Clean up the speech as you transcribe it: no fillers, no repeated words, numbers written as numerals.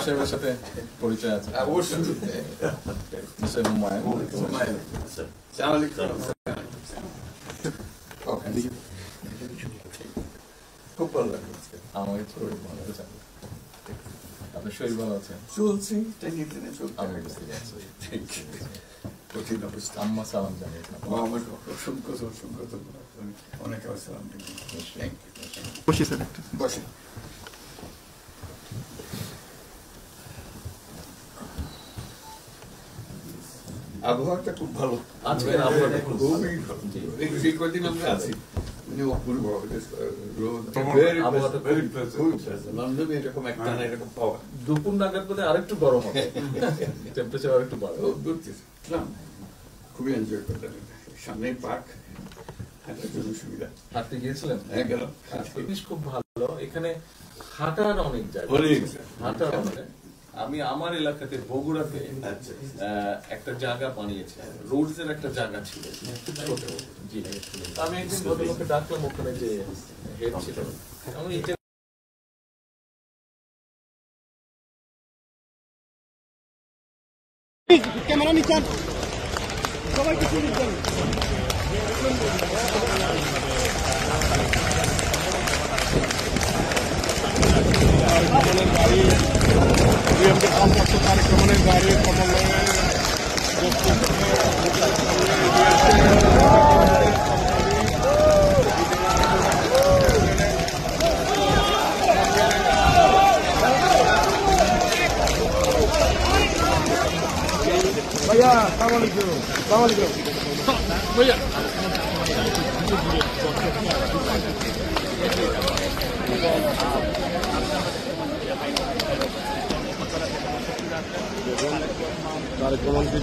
সাহেবের সাথে পরিচয় আছে অবশ্যই। খুব ভালো লাগে আমাকে শরীর ভালো আছে। আপনার শরীর ভালো আছে? চলছে টেনে টেনে চলছে। আমি বুঝতে পারছি। কঠিন অবস্থা। আম্মা সালাম জানিয়েছেন। আমার অসংখ্য অনেক সালাম বসে স্যার বসে। আবহাওয়াটা খুব ভালো, আজকের আবহাওয়াটা খুব ভালো। খুবই ভালো। এই কদিন আমরা আছি লন্ডনে এরকম একটা এরকম পাওয়া। দুপুর নাগাদ বোধ হয় আরেকটু গরম হবে, টেম্পারেচার আরেকটু বাড়বে। খুবই এনজয় করতেন। সামনে পার্ক, হাঁটার জন্য সুবিধা। হাঁটতে গিয়েছিলেন? হ্যাঁ গেলাম। জিনিস খুব ভালো, এখানে হাঁটার অনেক জায়গা, হাঁটার অনেক। আমি আমার এলাকাতে বগুড়াতে একটা জায়গা বানিয়েছি, রোডস এর একটা জায়গা ছিল ছোট। জি, আমি একদিন ভদ্রলোককে ডাকলাম, ওখানে যে হেড ছিল, আমি এটা ক্যামেরা নিচ্ছেন সবাই কিছু নিচ্ছেন। कार्यक्रमाने गाड़ी भैया भैया कार्यक्रम के